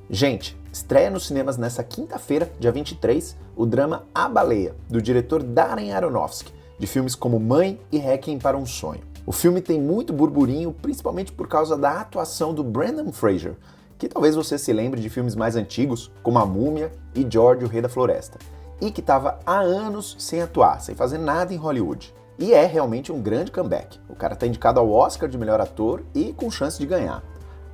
Gente, estreia nos cinemas nessa quinta-feira, dia 23, o drama A Baleia, do diretor Darren Aronofsky, de filmes como Mãe e Requiem para um Sonho. O filme tem muito burburinho, principalmente por causa da atuação do Brendan Fraser, que talvez você se lembre de filmes mais antigos, como A Múmia e George, o Rei da Floresta, e que estava há anos sem atuar, sem fazer nada em Hollywood. E é realmente um grande comeback. O cara está indicado ao Oscar de melhor ator e com chance de ganhar.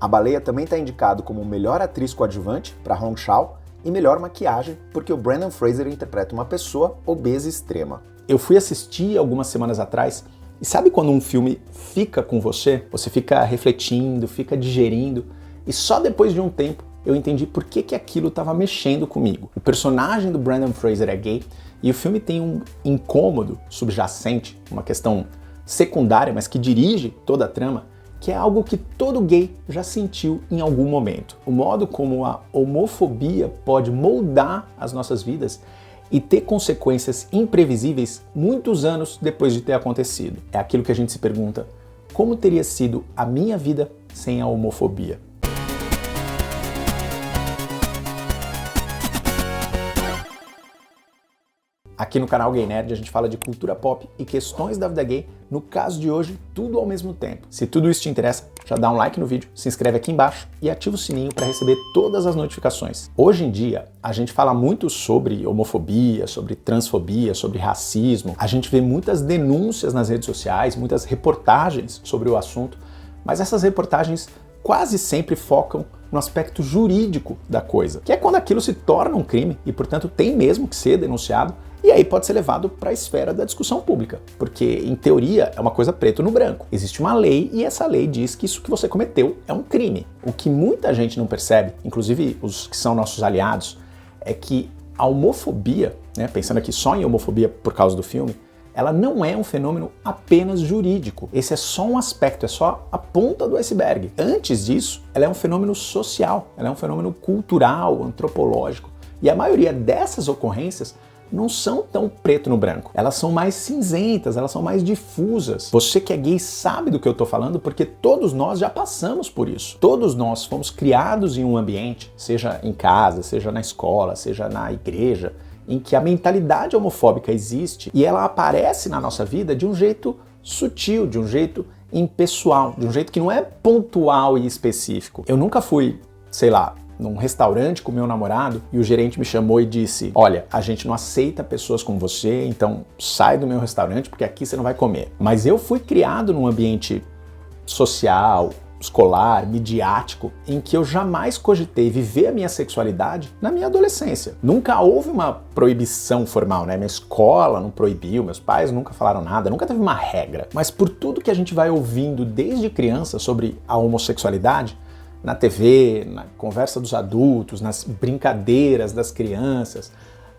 A Baleia também está indicado como melhor atriz coadjuvante para Hong Chau e melhor maquiagem, porque o Brendan Fraser interpreta uma pessoa obesa extrema. Eu fui assistir algumas semanas atrás e sabe quando um filme fica com você? Você fica refletindo, fica digerindo e só depois de um tempo eu entendi por que aquilo estava mexendo comigo. O personagem do Brendan Fraser é gay e o filme tem um incômodo subjacente, uma questão secundária, mas que dirige toda a trama, que é algo que todo gay já sentiu em algum momento. O modo como a homofobia pode moldar as nossas vidas e ter consequências imprevisíveis muitos anos depois de ter acontecido. É aquilo que a gente se pergunta: como teria sido a minha vida sem a homofobia? Aqui no canal Gay Nerd a gente fala de cultura pop e questões da vida gay, no caso de hoje, tudo ao mesmo tempo. Se tudo isso te interessa, já dá um like no vídeo, se inscreve aqui embaixo e ativa o sininho para receber todas as notificações. Hoje em dia, a gente fala muito sobre homofobia, sobre transfobia, sobre racismo. A gente vê muitas denúncias nas redes sociais, muitas reportagens sobre o assunto, mas essas reportagens quase sempre focam no aspecto jurídico da coisa, que é quando aquilo se torna um crime e, portanto, tem mesmo que ser denunciado. E aí pode ser levado para a esfera da discussão pública, porque em teoria é uma coisa preto no branco. Existe uma lei e essa lei diz que isso que você cometeu é um crime. O que muita gente não percebe, inclusive os que são nossos aliados, é que a homofobia, pensando aqui só em homofobia por causa do filme, ela não é um fenômeno apenas jurídico. Esse é só um aspecto, é só a ponta do iceberg. Antes disso, ela é um fenômeno social, ela é um fenômeno cultural, antropológico. E a maioria dessas ocorrências não são tão preto no branco. Elas são mais cinzentas, elas são mais difusas. Você que é gay sabe do que eu tô falando, porque todos nós já passamos por isso. Todos nós fomos criados em um ambiente, seja em casa, seja na escola, seja na igreja, em que a mentalidade homofóbica existe e ela aparece na nossa vida de um jeito sutil, de um jeito impessoal, de um jeito que não é pontual e específico. Eu nunca fui, sei lá, num restaurante com meu namorado e o gerente me chamou e disse: olha, a gente não aceita pessoas como você, então sai do meu restaurante porque aqui você não vai comer. Mas eu fui criado num ambiente social, escolar, midiático, em que eu jamais cogitei viver a minha sexualidade na minha adolescência. Nunca houve uma proibição formal, né? Minha escola não proibiu, meus pais nunca falaram nada, nunca teve uma regra. Mas por tudo que a gente vai ouvindo desde criança sobre a homossexualidade, na TV, na conversa dos adultos, nas brincadeiras das crianças,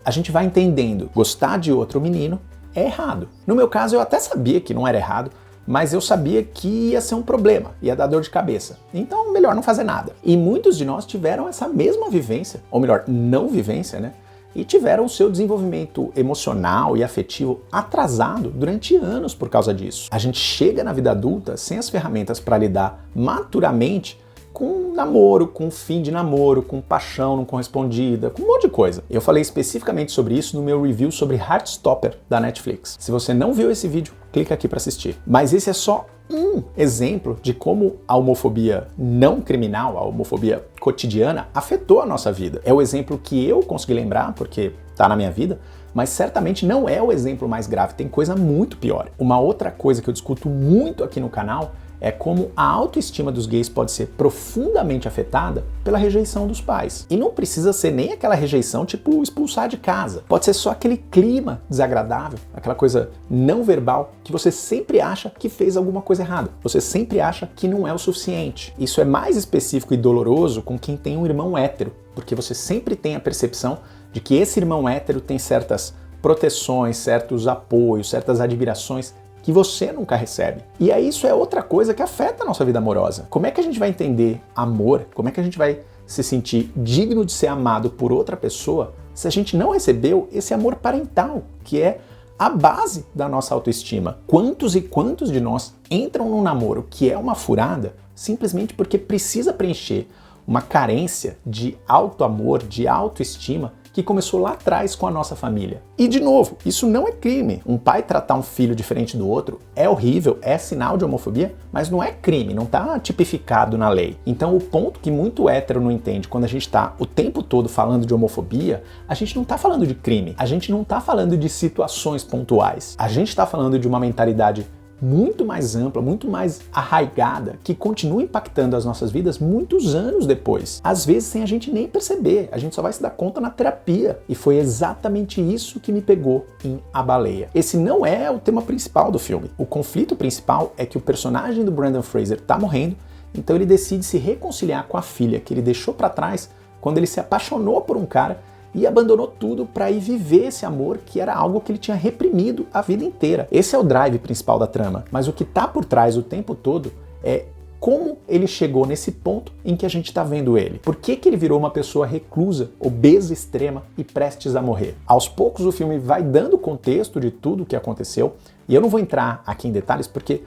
a gente vai entendendo: gostar de outro menino é errado. No meu caso, eu até sabia que não era errado, mas eu sabia que ia ser um problema, ia dar dor de cabeça. Então, melhor não fazer nada. E muitos de nós tiveram essa mesma vivência, ou melhor, não vivência, né? E tiveram o seu desenvolvimento emocional e afetivo atrasado durante anos por causa disso. A gente chega na vida adulta sem as ferramentas para lidar maturamente com namoro, com fim de namoro, com paixão não correspondida, com um monte de coisa. Eu falei especificamente sobre isso no meu review sobre Heartstopper da Netflix. Se você não viu esse vídeo, clica aqui para assistir. Mas esse é só um exemplo de como a homofobia não criminal, a homofobia cotidiana, afetou a nossa vida. É o exemplo que eu consegui lembrar, porque tá na minha vida, mas certamente não é o exemplo mais grave, tem coisa muito pior. Uma outra coisa que eu discuto muito aqui no canal é como a autoestima dos gays pode ser profundamente afetada pela rejeição dos pais. E não precisa ser nem aquela rejeição tipo expulsar de casa. Pode ser só aquele clima desagradável, aquela coisa não verbal que você sempre acha que fez alguma coisa errada. Você sempre acha que não é o suficiente. Isso é mais específico e doloroso com quem tem um irmão hétero, porque você sempre tem a percepção de que esse irmão hétero tem certas proteções, certos apoios, certas admirações que você nunca recebe. E aí isso é outra coisa que afeta a nossa vida amorosa. Como é que a gente vai entender amor? Como é que a gente vai se sentir digno de ser amado por outra pessoa se a gente não recebeu esse amor parental, que é a base da nossa autoestima? Quantos e quantos de nós entram num namoro que é uma furada simplesmente porque precisa preencher uma carência de auto-amor, de autoestima, que começou lá atrás com a nossa família. E de novo, isso não é crime. Um pai tratar um filho diferente do outro é horrível, é sinal de homofobia, mas não é crime, não está tipificado na lei. Então o ponto que muito hétero não entende, quando a gente está o tempo todo falando de homofobia, a gente não está falando de crime, a gente não está falando de situações pontuais, a gente está falando de uma mentalidade muito mais ampla, muito mais arraigada, que continua impactando as nossas vidas muitos anos depois. Às vezes sem a gente nem perceber, a gente só vai se dar conta na terapia. E foi exatamente isso que me pegou em A Baleia. Esse não é o tema principal do filme. O conflito principal é que o personagem do Brendan Fraser tá morrendo, então ele decide se reconciliar com a filha que ele deixou para trás quando ele se apaixonou por um cara e abandonou tudo para ir viver esse amor que era algo que ele tinha reprimido a vida inteira. Esse é o drive principal da trama, mas o que tá por trás o tempo todo é como ele chegou nesse ponto em que a gente tá vendo ele. Por que ele virou uma pessoa reclusa, obesa extrema e prestes a morrer? Aos poucos o filme vai dando contexto de tudo o que aconteceu, e eu não vou entrar aqui em detalhes porque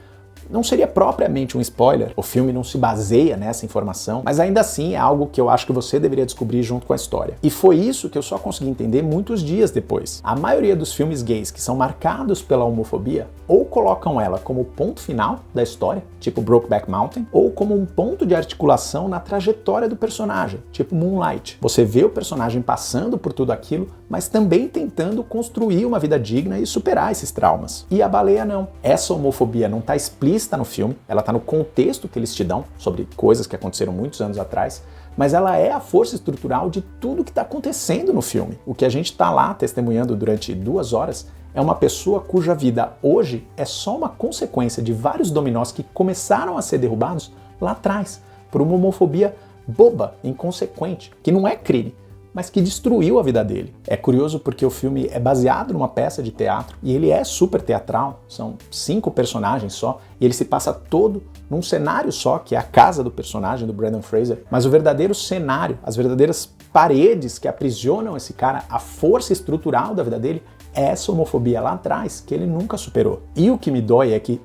não seria propriamente um spoiler, o filme não se baseia nessa informação, mas ainda assim é algo que eu acho que você deveria descobrir junto com a história. E foi isso que eu só consegui entender muitos dias depois. A maioria dos filmes gays que são marcados pela homofobia ou colocam ela como ponto final da história, tipo Brokeback Mountain, ou como um ponto de articulação na trajetória do personagem, tipo Moonlight. Você vê o personagem passando por tudo aquilo, mas também tentando construir uma vida digna e superar esses traumas. E A Baleia não. Essa homofobia não está explícita no filme, ela está no contexto que eles te dão sobre coisas que aconteceram muitos anos atrás, mas ela é a força estrutural de tudo que está acontecendo no filme. O que a gente está lá testemunhando durante 2 horas é uma pessoa cuja vida hoje é só uma consequência de vários dominós que começaram a ser derrubados lá atrás, por uma homofobia boba, inconsequente, que não é crime, mas que destruiu a vida dele. É curioso porque o filme é baseado numa peça de teatro e ele é super teatral, são 5 personagens só, e ele se passa todo num cenário só, que é a casa do personagem do Brendan Fraser, mas o verdadeiro cenário, as verdadeiras paredes que aprisionam esse cara, a força estrutural da vida dele, é essa homofobia lá atrás, que ele nunca superou. E o que me dói é que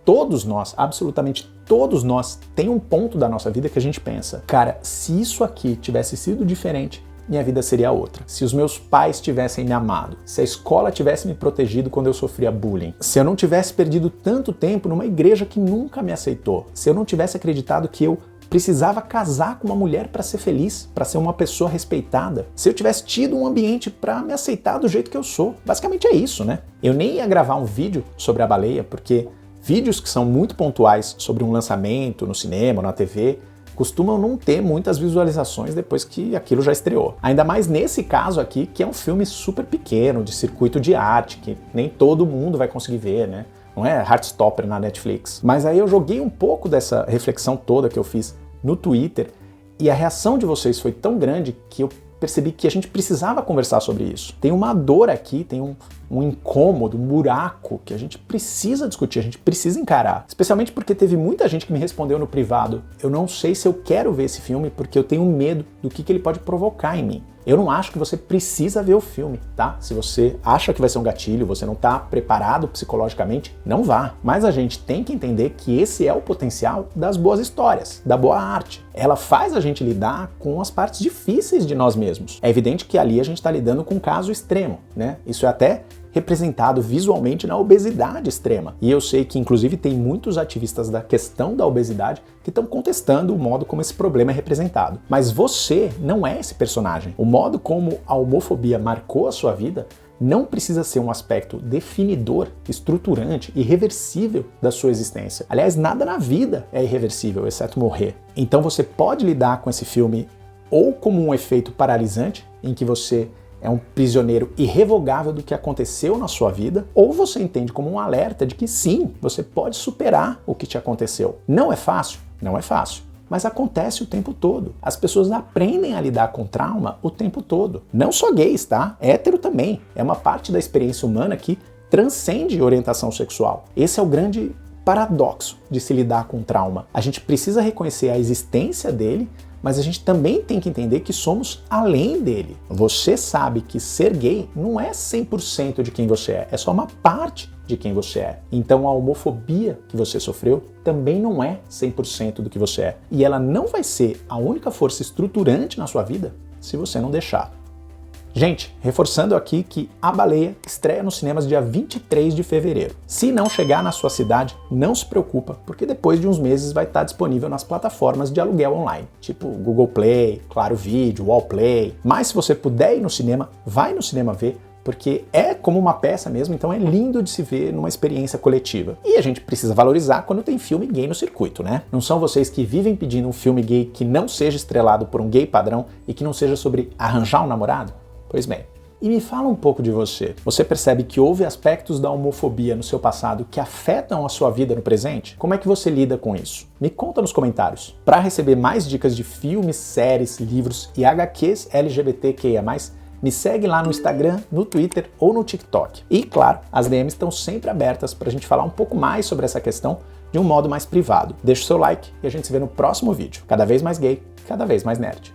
todos nós, absolutamente todos nós, tem um ponto da nossa vida que a gente pensa, cara, se isso aqui tivesse sido diferente, minha vida seria outra. Se os meus pais tivessem me amado, se a escola tivesse me protegido quando eu sofria bullying, se eu não tivesse perdido tanto tempo numa igreja que nunca me aceitou, se eu não tivesse acreditado que eu precisava casar com uma mulher para ser feliz, para ser uma pessoa respeitada, se eu tivesse tido um ambiente para me aceitar do jeito que eu sou. Basicamente é isso, né? Eu nem ia gravar um vídeo sobre A Baleia, porque vídeos que são muito pontuais sobre um lançamento no cinema, na TV, costumam não ter muitas visualizações depois que aquilo já estreou. Ainda mais nesse caso aqui, que é um filme super pequeno, de circuito de arte, que nem todo mundo vai conseguir ver, né? Não é Heartstopper na Netflix. Mas aí eu joguei um pouco dessa reflexão toda que eu fiz no Twitter, e a reação de vocês foi tão grande que eu percebi que a gente precisava conversar sobre isso. Tem uma dor aqui, tem um incômodo, um buraco que a gente precisa discutir, a gente precisa encarar. Especialmente porque teve muita gente que me respondeu no privado, eu não sei se eu quero ver esse filme porque eu tenho medo do que ele pode provocar em mim. Eu não acho que você precisa ver o filme, tá? Se você acha que vai ser um gatilho, você não tá preparado psicologicamente, não vá. Mas a gente tem que entender que esse é o potencial das boas histórias, da boa arte. Ela faz a gente lidar com as partes difíceis de nós mesmos. É evidente que ali a gente tá lidando com um caso extremo, né? Isso é até representado visualmente na obesidade extrema. E eu sei que inclusive tem muitos ativistas da questão da obesidade que estão contestando o modo como esse problema é representado. Mas você não é esse personagem. O modo como a homofobia marcou a sua vida não precisa ser um aspecto definidor, estruturante, irreversível da sua existência. Aliás, nada na vida é irreversível, exceto morrer. Então você pode lidar com esse filme ou como um efeito paralisante, em que você é um prisioneiro irrevogável do que aconteceu na sua vida, ou você entende como um alerta de que sim, você pode superar o que te aconteceu. Não é fácil? Não é fácil. Mas acontece o tempo todo. As pessoas aprendem a lidar com trauma o tempo todo. Não só gays, tá? Hétero também. É uma parte da experiência humana que transcende orientação sexual. Esse é o grande paradoxo de se lidar com trauma. A gente precisa reconhecer a existência dele, mas a gente também tem que entender que somos além dele. Você sabe que ser gay não é 100% de quem você é só uma parte de quem você é. Então a homofobia que você sofreu também não é 100% do que você é. E ela não vai ser a única força estruturante na sua vida se você não deixar. Gente, reforçando aqui que A Baleia estreia nos cinemas dia 23 de fevereiro. Se não chegar na sua cidade, não se preocupa, porque depois de uns meses vai estar disponível nas plataformas de aluguel online, tipo Google Play, Claro Vídeo, Wallplay. Mas se você puder ir no cinema, vai no cinema ver, porque é como uma peça mesmo, então é lindo de se ver numa experiência coletiva. E a gente precisa valorizar quando tem filme gay no circuito, né? Não são vocês que vivem pedindo um filme gay que não seja estrelado por um gay padrão e que não seja sobre arranjar um namorado? Pois bem, e me fala um pouco de você. Você percebe que houve aspectos da homofobia no seu passado que afetam a sua vida no presente? Como é que você lida com isso? Me conta nos comentários. Para receber mais dicas de filmes, séries, livros e HQs LGBTQIA+, me segue lá no Instagram, no Twitter ou no TikTok. E claro, as DMs estão sempre abertas para a gente falar um pouco mais sobre essa questão de um modo mais privado. Deixa o seu like e a gente se vê no próximo vídeo. Cada vez mais gay, cada vez mais nerd.